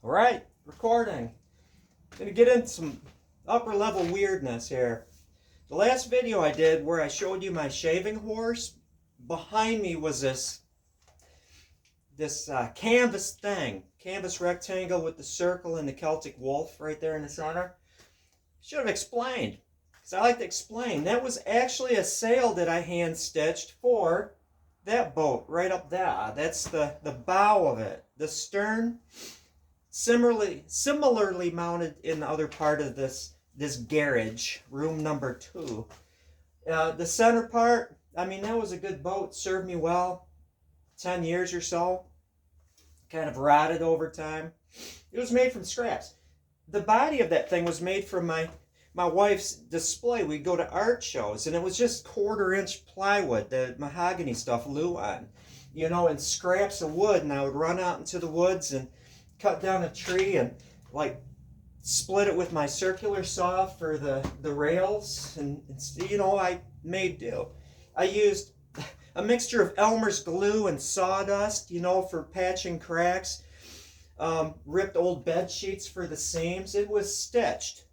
Alright, recording. Gonna get into some upper level weirdness here. The last video I did where I showed you my shaving horse, behind me was this canvas thing. Canvas rectangle with the circle and the Celtic wolf right there in the center. Should have explained, because I like to explain. That was actually a sail that I hand stitched for that boat right up there. That's the bow of it. The stern similarly mounted in the other part of this garage, room number 2. The center part, I mean, that was a good boat. Served me well. 10 years or so. Kind of rotted over time. It was made from scraps. The body of that thing was made from my wife's display. We'd go to art shows, and it was just 1/4-inch plywood, the mahogany stuff, Luan, and scraps of wood. And I would run out into the woods and cut down a tree and split it with my circular saw for the rails, and I made do. I used a mixture of Elmer's glue and sawdust, for patching cracks. Ripped old bed sheets for the seams. It was stitched.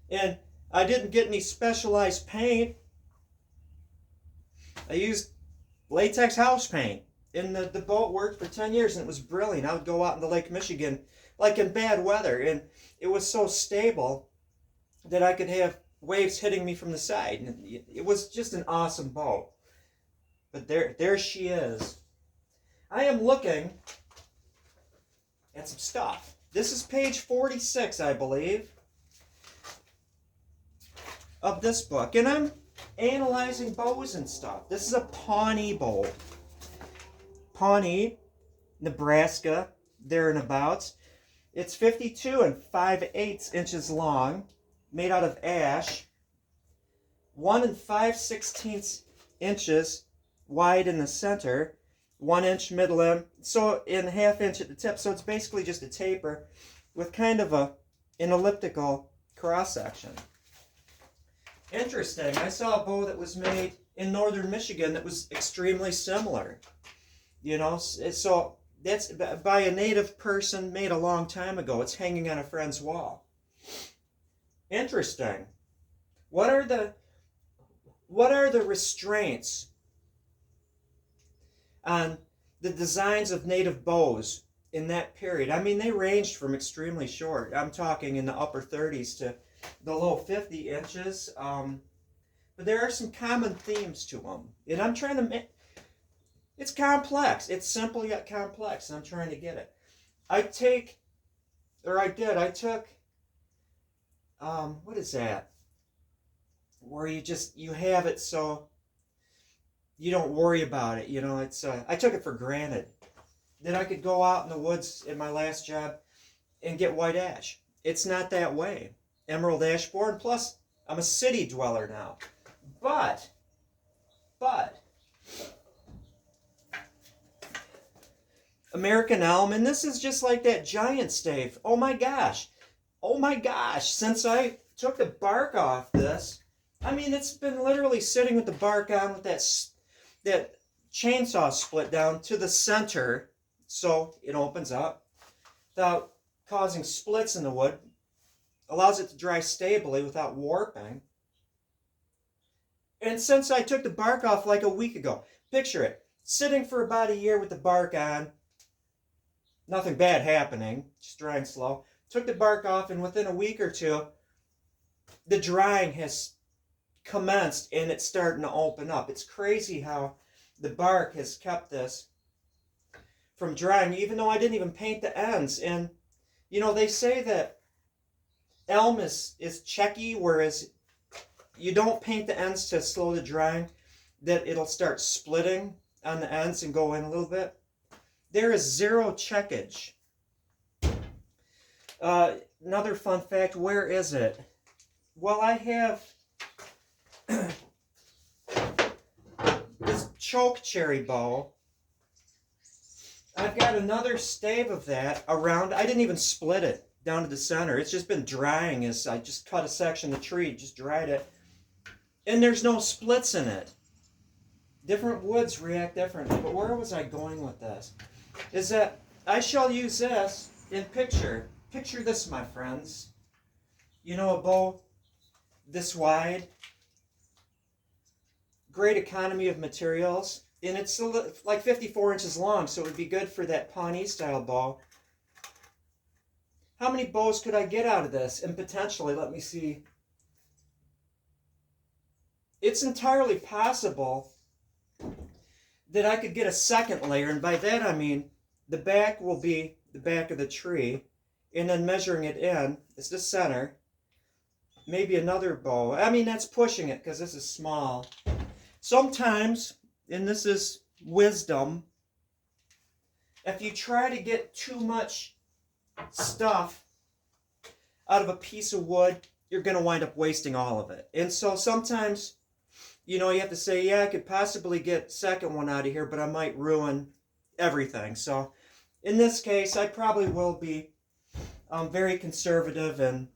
And I didn't get any specialized paint. I used latex house paint. And the boat worked for 10 years, and it was brilliant. I would go out into Lake Michigan, like in bad weather, and it was so stable that I could have waves hitting me from the side. And it was just an awesome boat. But there she is. I am looking at some stuff. This is page 46, I believe, of this book. And I'm analyzing bows and stuff. This is a Pawnee bow. Pawnee, Nebraska, there and abouts. It's 52 5/8 inches long, made out of ash, 1 5/16 inches wide in the center, 1 inch middle end, so in 1/2 inch at the tip. So it's basically just a taper with kind of an elliptical cross section. Interesting. I saw a bow that was made in northern Michigan that was extremely similar. So that's by a native person, made a long time ago. It's hanging on a friend's wall. Interesting. What are the restraints on the designs of native bows in that period? I mean, they ranged from extremely short. I'm talking in the upper 30s to the low 50 inches. But there are some common themes to them. And I'm trying to make... It's complex. It's simple yet complex, and I'm trying to get it. I took, what is that? Where you have it so you don't worry about it. I took it for granted that I could go out in the woods in my last job and get white ash. It's not that way. Emerald ash borer, plus I'm a city dweller now. But, American elm, and this is just like that giant stave. Oh my gosh, since I took the bark off this, I mean, it's been literally sitting with the bark on, with that chainsaw split down to the center, so it opens up without causing splits in the wood, allows it to dry stably without warping. And since I took the bark off like a week ago, picture it, sitting for about a year with the bark on, nothing bad happening, just drying slow. Took the bark off, and within a week or two, the drying has commenced, and it's starting to open up. It's crazy how the bark has kept this from drying, even though I didn't even paint the ends. And, they say that elm is checky, whereas you don't paint the ends to slow the drying, that it'll start splitting on the ends and go in a little bit. There is zero checkage. Another fun fact, where is it? Well, I have this choke cherry bow. I've got another stave of that around. I didn't even split it down to the center. It's just been drying as I just cut a section of the tree, just dried it. And there's no splits in it. Different woods react differently. But where was I going with this? Is that I shall use this And picture this, my friends. You know, a bow this wide, great economy of materials, and it's like 54 inches long, so it would be good for that Pawnee style bow. How many bows could I get out of this? And potentially, let me see. It's entirely possible that I could get a second layer, and by that I mean the back will be the back of the tree, and then measuring it in is the center, maybe another bow. I mean, that's pushing it because this is small. Sometimes, and this is wisdom, if you try to get too much stuff out of a piece of wood, you're going to wind up wasting all of it. And so sometimes, you know, you have to say, yeah, I could possibly get second one out of here, but I might ruin everything. So in this case, I probably will be very conservative and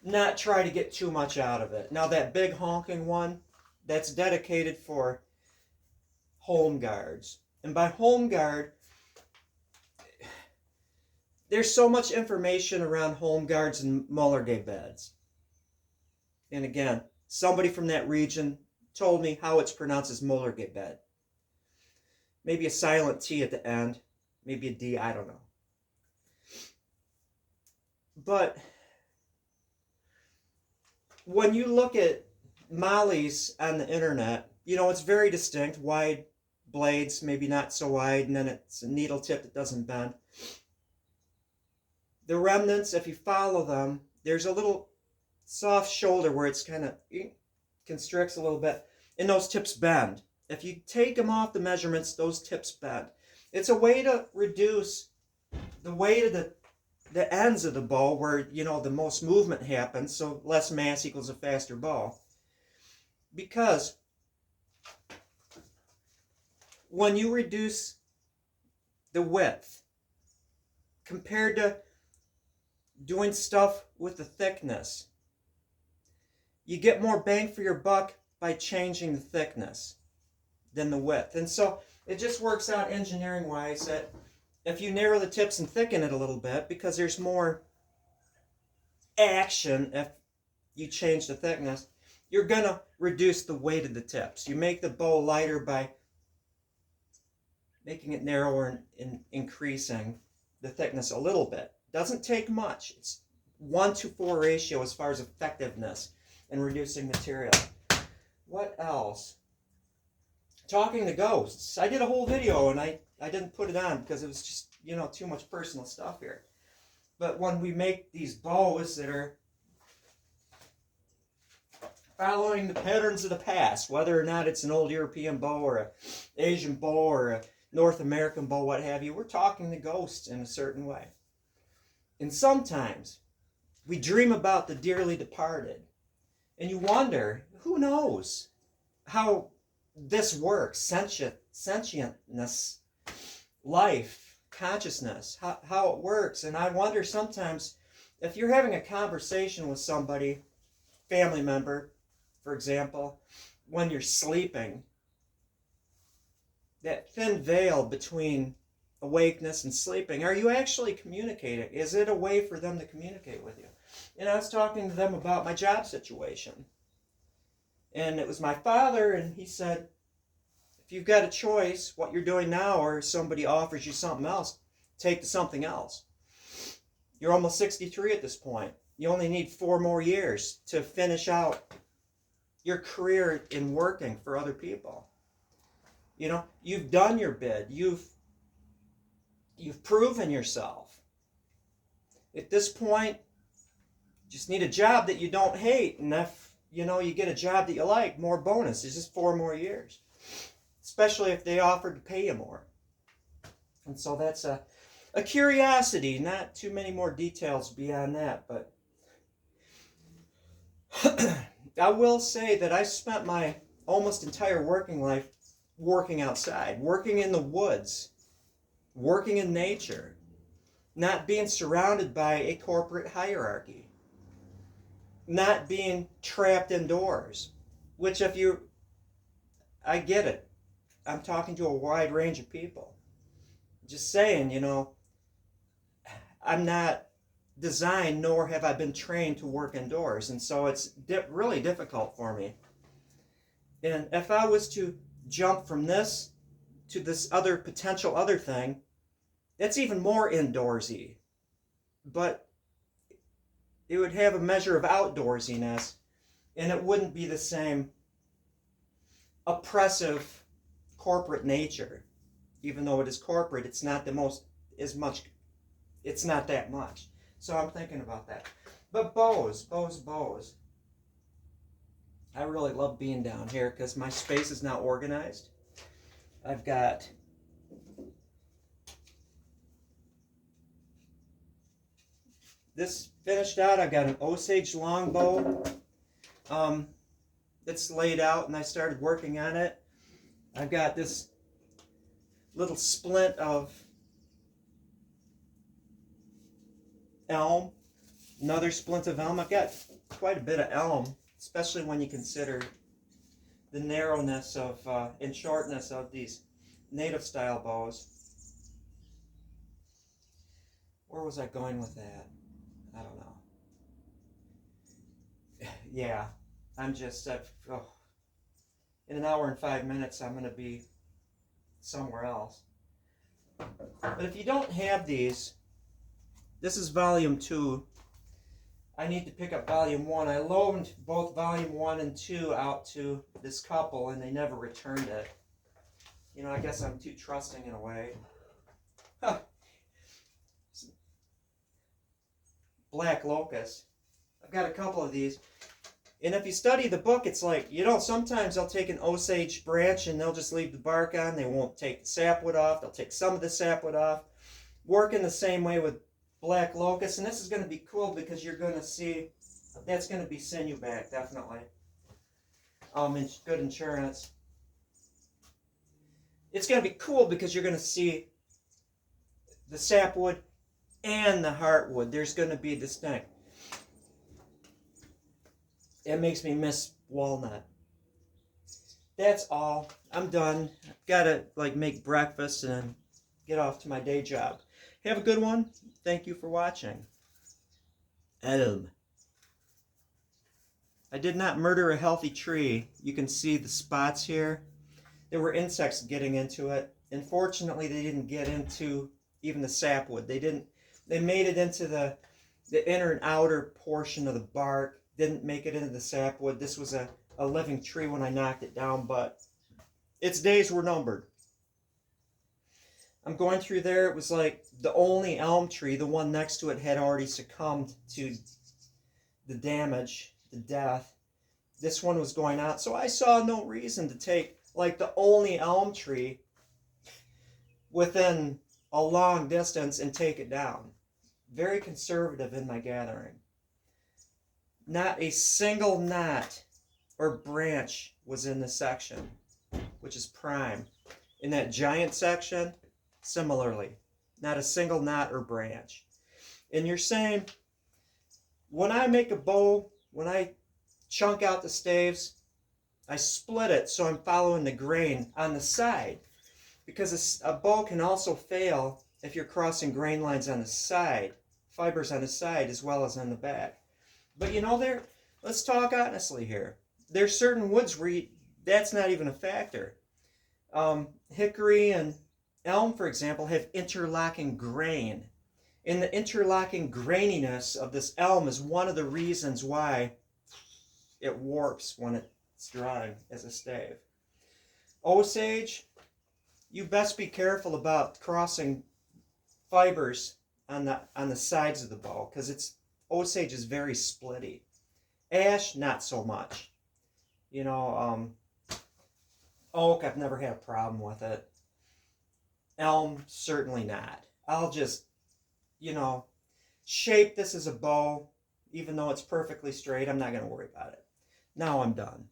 not try to get too much out of it. Now that big honking one, that's dedicated for home guards. And by home guard, there's so much information around home guards and Mullerbed beds. And again, somebody from that region told me how it's pronounced as Mullerbed bed. Maybe a silent T at the end, maybe a D, I don't know. But when you look at mollies on the internet, you know, it's very distinct, wide blades, maybe not so wide, and then it's a needle tip that doesn't bend. The remnants, if you follow them, there's a little soft shoulder where it's kind of constricts a little bit, and those tips bend. If you take them off the measurements, those tips bend. It's a way to reduce the weight of the ends of the bow where, you know, the most movement happens, so less mass equals a faster bow. Because when you reduce the width compared to doing stuff with the thickness, you get more bang for your buck by changing the thickness than the width. And so it just works out engineering wise that if you narrow the tips and thicken it a little bit, because there's more action if you change the thickness, you're going to reduce the weight of the tips. You make the bow lighter by making it narrower and increasing the thickness a little bit. Doesn't take much. It's 1-to-4 ratio as far as effectiveness in reducing material. What else? Talking to ghosts. I did a whole video and I didn't put it on because it was just, you know, too much personal stuff here. But when we make these bows that are following the patterns of the past, whether or not it's an old European bow or an Asian bow or a North American bow, what have you, we're talking to ghosts in a certain way. And sometimes we dream about the dearly departed. And you wonder, who knows how this works? Sentientness, life, consciousness, how it works. And I wonder sometimes if you're having a conversation with somebody, family member, for example, when you're sleeping, that thin veil between awakeness and sleeping, are you actually communicating? Is it a way for them to communicate with you? And I was talking to them about my job situation. And it was my father, and he said, if you've got a choice, what you're doing now, or somebody offers you something else, take to something else. You're almost 63 at this point. You only need 4 more years to finish out your career in working for other people. You know, you've done your bid. You've proven yourself. At this point, you just need a job that you don't hate. And if, you know, you get a job that you like, more bonus. It's just 4 more years. Especially if they offered to pay you more. And so that's a curiosity. Not too many more details beyond that. But I will say that I spent my almost entire working life working outside. Working in the woods. Working in nature. Not being surrounded by a corporate hierarchy. Not being trapped indoors. Which I get it. I'm talking to a wide range of people. Just saying, you know, I'm not designed, nor have I been trained to work indoors, and so it's really difficult for me. And if I was to jump from this to this other potential other thing, that's even more indoorsy. But it would have a measure of outdoorsiness, and it wouldn't be the same oppressive corporate nature. Even though it is corporate, it's not the most, as much, it's not that much. So I'm thinking about that. But bows. I really love being down here because my space is now organized. I've got this finished out. I've got an Osage longbow that's laid out, and I started working on it. I've got this little splint of elm, another splint of elm. I've got quite a bit of elm, especially when you consider the narrowness of and shortness of these native style bows. Where was I going with that? I don't know. Yeah, I'm just in an hour and 5 minutes I'm going to be somewhere else. But if you don't have these, this is volume 2. I need to pick up volume 1. I loaned both volume 1 and 2 out to this couple, and they never returned it. You know, I guess I'm too trusting in a way. Black locust. I've got a couple of these. And if you study the book, it's like, you know, sometimes they'll take an Osage branch and they'll just leave the bark on. They won't take the sapwood off. They'll take some of the sapwood off. Working the same way with black locust. And this is going to be cool because you're going to see, that's going to be sinew back, definitely. Good insurance. It's going to be cool because you're going to see the sapwood and the heartwood. There's going to be distinct. It makes me miss walnut. That's all. I'm done. I've got to make breakfast and then get off to my day job. Have a good one. Thank you for watching. Elm. I did not murder a healthy tree. You can see the spots here. There were insects getting into it. Unfortunately, they didn't get into even the sapwood. They made it into the inner and outer portion of the bark. Didn't make it into the sapwood. This was a living tree when I knocked it down, but its days were numbered. I'm going through there. It was like the only elm tree, the one next to it, had already succumbed to the damage, the death. This one was going out, so I saw no reason to take the only elm tree within a long distance and take it down. Very conservative in my gathering. Not a single knot or branch was in this section, which is prime. In that giant section, similarly, not a single knot or branch. And you're saying, when I make a bow, when I chunk out the staves, I split it so I'm following the grain on the side. Because a bow can also fail if you're crossing grain lines on the side, fibers on the side as well as on the back. But you know, let's talk honestly here. There's certain woods where that's not even a factor. Hickory and elm, for example, have interlocking grain. And the interlocking graininess of this elm is one of the reasons why it warps when it's drying as a stave. Osage, you best be careful about crossing fibers on the sides of the bow, because Osage is very splitty. Ash, not so much. You know, oak, I've never had a problem with it. Elm, certainly not. I'll just, shape this as a bow, even though it's perfectly straight. I'm not going to worry about it. Now I'm done.